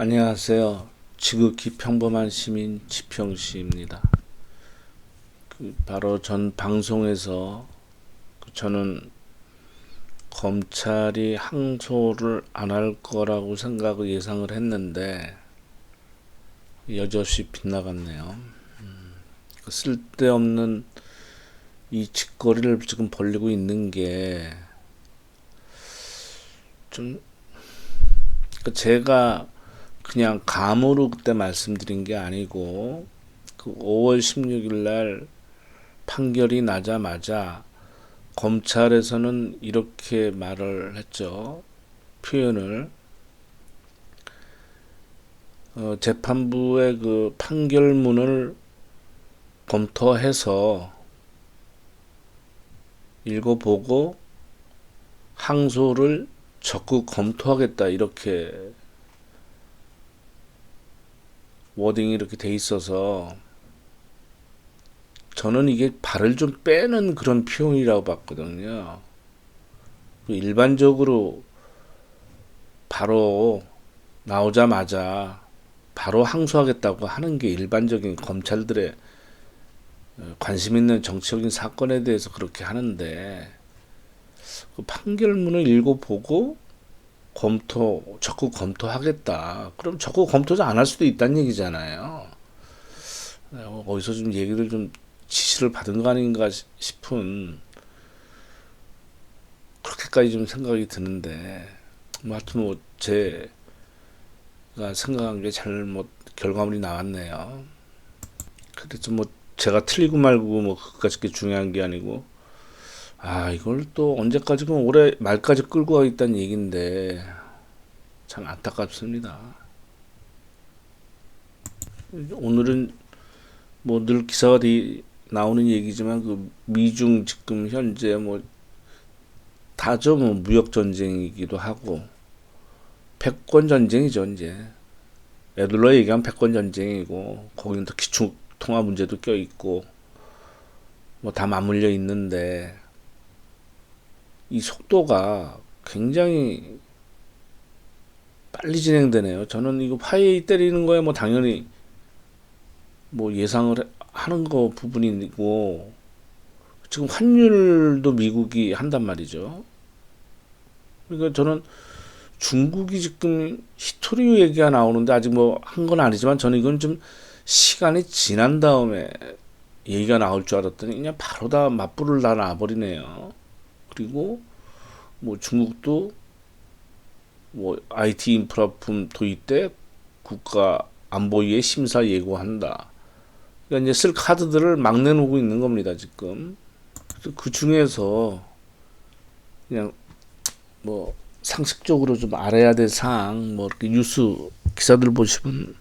안녕하세요. 지극히 평범한 시민 지평씨입니다. 바로 전 방송에서 저는 검찰이 항소를 안 할 거라고 생각을 예상을 했는데 여지없이 빗나갔네요. 쓸데없는 이 짓거리를 지금 벌이고 있는 게 좀 제가 그냥 감으로 그때 말씀드린 게 아니고 그 5월 16일 날 판결이 나자마자 검찰에서는 이렇게 말을 했죠. 표현을 재판부의 그 판결문을 검토해서 읽어보고 항소를 적극 검토하겠다, 이렇게 워딩이 이렇게 돼 있어서 저는 이게 발을 좀 빼는 그런 표현이라고 봤거든요. 일반적으로 바로 나오자마자 바로 항소하겠다고 하는 게 일반적인 검찰들의 관심 있는 정치적인 사건에 대해서 그렇게 하는데, 그 판결문을 읽어보고 적극 검토하겠다. 그럼 적극 검토도 안 할 수도 있다는 얘기잖아요. 어디서 좀 얘기를 좀 지시를 받은 거 아닌가 싶은, 그렇게까지 좀 생각이 드는데, 하여튼 제가 생각한 게 잘못 결과물이 나왔네요. 그래서 제가 틀리고 말고 그까짓 게 중요한 게 아니고, 이걸 또 언제까지는 올해 말까지 끌고 가겠다는 얘기인데 참 안타깝습니다. 오늘은 늘 기사가 나오는 얘기지만 그 미중 지금 현재 다죠. 무역 전쟁이기도 하고 패권 전쟁이죠. 이제 애들로 얘기하면 패권 전쟁이고, 거기는 또 기축 통화 문제도 껴 있고 다 맞물려 있는데, 이 속도가 굉장히 빨리 진행되네요. 저는 이거 파이 때리는 거에 당연히 예상을 하는 거 부분이고, 지금 환율도 미국이 한단 말이죠. 그러니까 저는 중국이 지금 히토류 얘기가 나오는데 아직 한 건 아니지만, 저는 이건 좀 시간이 지난 다음에 얘기가 나올 줄 알았더니 그냥 바로 다 맞불을 다 놔버리네요. 그리고 중국도 IT 인프라품 도입 때 국가 안보위에 심사 예고한다. 그러니까 이제 쓸 카드들을 막 내놓고 있는 겁니다, 지금. 그 중에서 그냥 상식적으로 좀 알아야 될 사항, 이렇게 뉴스 기사들 보시면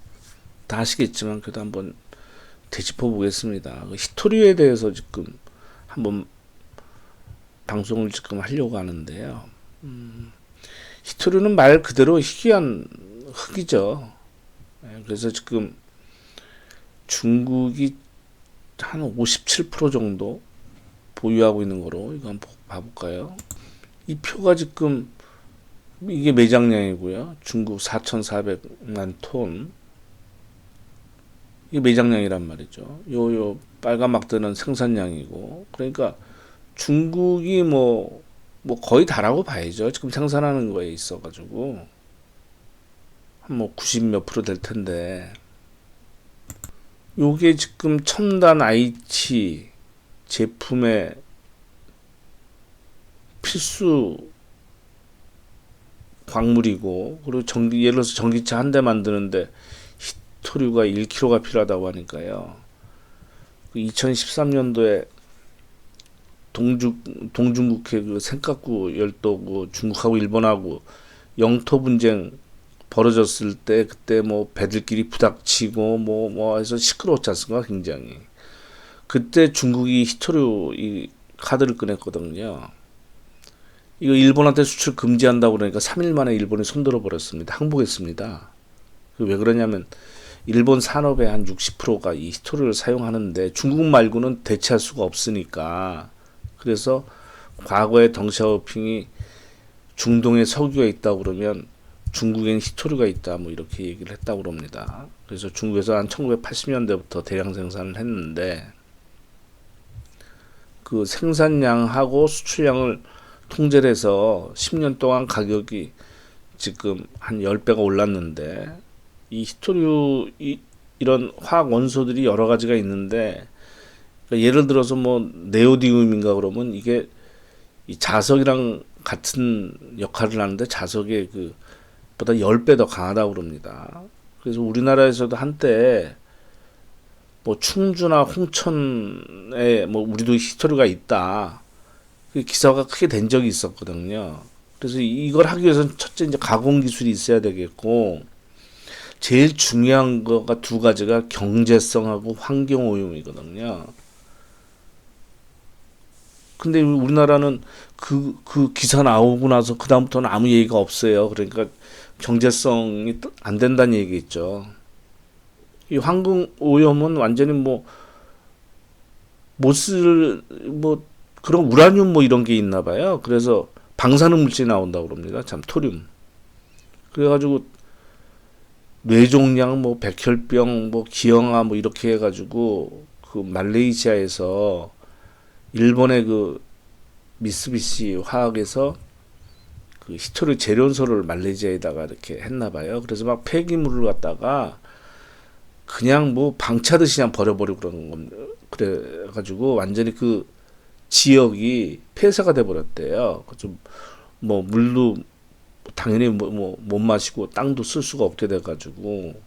다 아시겠지만 그래도 한번 되짚어 보겠습니다. 히토리에 대해서 지금 한번 방송을 지금 하려고 하는데요. 히토리는 말 그대로 희귀한 흙이죠. 그래서 지금 중국이 한 57% 정도 보유하고 있는 거로, 이거 한번 봐볼까요? 이 표가 지금 이게 매장량이고요. 중국 4,400만 톤. 이게 매장량이란 말이죠. 요 빨간 막대는 생산량이고, 그러니까 중국이 거의 다라고 봐야죠. 지금 생산하는 거에 있어가지고 한 90 몇 프로 될 텐데, 요게 지금 첨단 IT 제품의 필수 광물이고, 그리고 예를 들어서 전기차 한 대 만드는데 히토류가 1kg가 필요하다고 하니까요. 2013년도에 동중국해 그 센카쿠 열도 중국하고 일본하고 영토 분쟁 벌어졌을 때, 그때 배들끼리 부닥치고 해서 시끄러웠지 않습니까? 굉장히. 그때 중국이 히토류 이 카드를 꺼냈거든요. 이거 일본한테 수출 금지한다고 그러니까 3일 만에 일본이 손들어 버렸습니다. 항복했습니다. 왜 그러냐면 일본 산업의 한 60%가 이 히토류를 사용하는데 중국 말고는 대체할 수가 없으니까. 그래서 과거에 덩샤오핑이 중동에 석유가 있다고 그러면 중국엔 히토류가 있다 뭐 이렇게 얘기를 했다고 그럽니다. 그래서 중국에서 한 1980년대부터 대량 생산을 했는데 그 생산량하고 수출량을 통제를 해서 10년 동안 가격이 지금 한 10배가 올랐는데 이 히토류 이런 화학 원소들이 여러 가지가 있는데 그러니까 예를 들어서 뭐 네오디움인가 그러면 이게 이 자석이랑 같은 역할을 하는데 자석의 그 보다 10배 더 강하다고 그럽니다. 그래서 우리나라에서도 한때 뭐 충주나 홍천에 뭐 우리도 히스토리가 있다. 그 기사가 크게 된 적이 있었거든요. 그래서 이걸 하기 위해서는 첫째 이제 가공 기술이 있어야 되겠고 제일 중요한 거가 두 가지가 경제성하고 환경 오염이거든요. 근데 우리나라는 그 기사 나오고 나서 그다음부터는 아무 얘기가 없어요. 그러니까 경제성이 안 된다는 얘기겠죠. 이 환경 오염은 완전히 뭐 못쓸 뭐 그런 우라늄 뭐 이런 게 있나 봐요. 그래서 방사능 물질이 나온다고 그럽니다. 참 토륨. 그래가지고 뇌종양 뭐 백혈병 뭐 기형아 뭐 이렇게 해가지고 그 말레이시아에서 일본의 그 미쓰비시 화학에서 그 히토류 재련소를 말레이시아에다가 이렇게 했나 봐요. 그래서 막 폐기물을 갖다가 그냥 뭐 방치하듯이 그냥 버려버리고 그러는 겁니다. 그래가지고 완전히 그 지역이 폐쇄가 돼버렸대요. 좀 뭐 물도 당연히 뭐 못 마시고 땅도 쓸 수가 없게 돼가지고.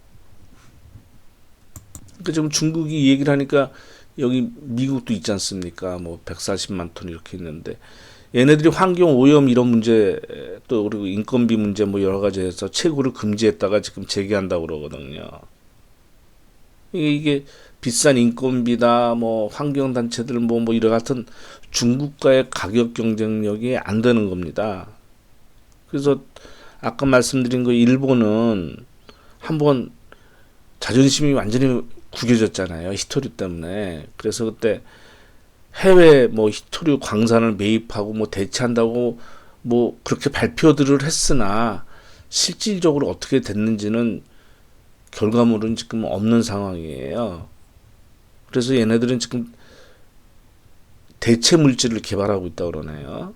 그러니까 지금 중국이 이 얘기를 하니까 여기 미국도 있지 않습니까? 뭐 140만 톤 이렇게 있는데 얘네들이 환경 오염 이런 문제 또 그리고 인건비 문제 뭐 여러 가지에서 채굴을 금지했다가 지금 재개한다고 그러거든요. 이게 비싼 인건비다 뭐 환경 단체들 뭐 이런 같은 중국과의 가격 경쟁력이 안 되는 겁니다. 그래서 아까 말씀드린 그 일본은 한번 자존심이 완전히 구겨졌잖아요. 히토류 때문에. 그래서 그때 해외 뭐 히토류 광산을 매입하고 뭐 대체한다고 뭐 그렇게 발표들을 했으나 실질적으로 어떻게 됐는지는 결과물은 지금 없는 상황이에요. 그래서 얘네들은 지금 대체 물질을 개발하고 있다고 그러네요.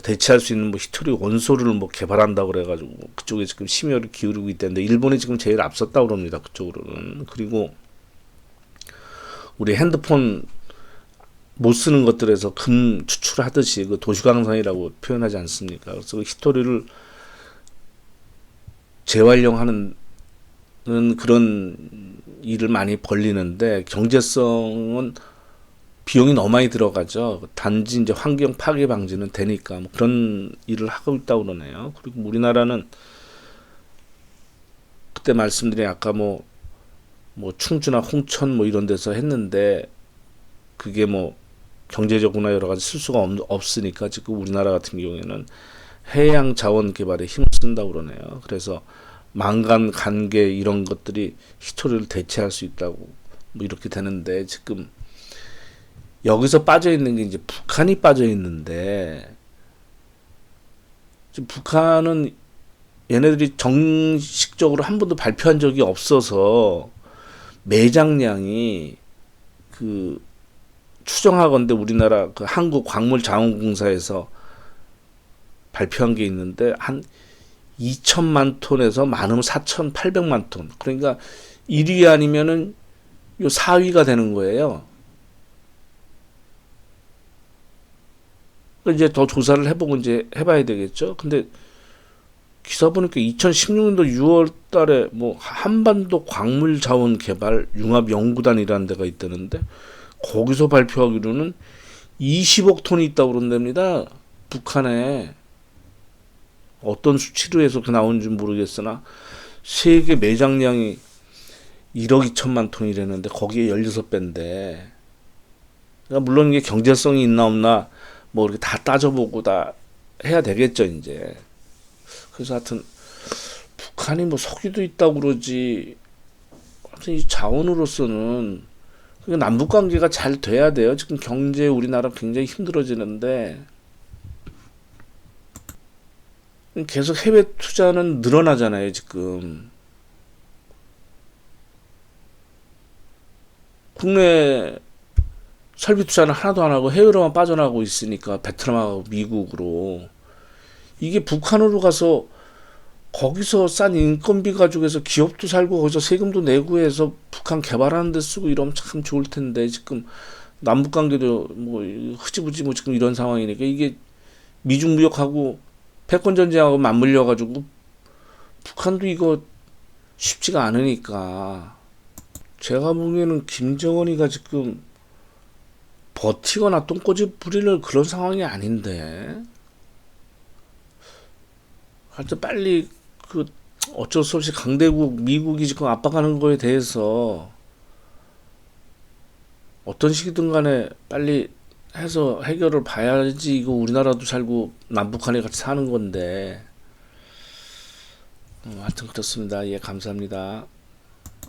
대체할 수 있는 뭐 히토류 원소를 뭐 개발한다고 그래가지고 그쪽에 지금 심혈을 기울이고 있다는데 일본이 지금 제일 앞섰다고 그럽니다. 그쪽으로는. 그리고 우리 핸드폰 못 쓰는 것들에서 금 추출하듯이 그 도시광산이라고 표현하지 않습니까? 그래서 그 히토류를 재활용하는 그런 일을 많이 벌리는데 경제성은 비용이 너무 많이 들어가죠. 단지 이제 환경 파괴 방지는 되니까 뭐 그런 일을 하고 있다고 그러네요. 그리고 우리나라는 그때 말씀드린 아까 뭐 충주나 홍천 뭐 이런 데서 했는데 그게 뭐 경제적으로나 여러 가지 쓸 수가 없으니까 지금 우리나라 같은 경우에는 해양 자원 개발에 힘을 쓴다고 그러네요. 그래서 망간, 간계 이런 것들이 히토리를 대체할 수 있다고 뭐 이렇게 되는데 지금 여기서 빠져 있는 게 이제 북한이 빠져 있는데 지금 북한은 얘네들이 정식적으로 한 번도 발표한 적이 없어서 매장량이 그 추정하건대 우리나라 그 한국광물자원공사에서 발표한 게 있는데 한 2천만 톤에서 많으면 4,800만 톤. 그러니까 1위 아니면은 요 4위가 되는 거예요. 이제 더 조사를 해보고 이제 해봐야 되겠죠. 근데 기사 보니까 2016년도 6월 달에 뭐 한반도 광물 자원 개발 융합 연구단이라는 데가 있다는데 거기서 발표하기로는 20억 톤이 있다고 그런답니다. 북한에. 어떤 수치로 해서 그 나온지 모르겠으나 세계 매장량이 1억 2천만 톤이라는데 거기에 16배인데 그러니까 물론 이게 경제성이 있나 없나 뭐 이렇게 다 따져보고 다 해야 되겠죠 이제. 그래서 하여튼 북한이 뭐 석유도 있다고 그러지 하여튼 이 자원으로서는 남북 관계가 잘 돼야 돼요. 지금 경제 우리나라 굉장히 힘들어지는데 계속 해외 투자는 늘어나잖아요, 지금. 국내 설비 투자는 하나도 안 하고 해외로만 빠져나가고 있으니까 베트남하고 미국으로. 이게 북한으로 가서 거기서 싼 인건비 가지고 해서 기업도 살고 거기서 세금도 내고 해서 북한 개발하는 데 쓰고 이러면 참 좋을 텐데 지금 남북 관계도 뭐 흐지부지 뭐 지금 이런 상황이니까 이게 미중 무역하고 패권 전쟁하고 맞물려 가지고 북한도 이거 쉽지가 않으니까 제가 보기에는 김정은이가 지금 버티거나 똥꼬집 부릴 그런 상황이 아닌데 하여튼 빨리 그 어쩔 수 없이 강대국 미국이 지금 압박하는 거에 대해서 어떤 식이든 간에 빨리 해서 해결을 봐야지 이거 우리나라도 살고 남북한이 같이 사는 건데 하여튼 그렇습니다. 예, 감사합니다.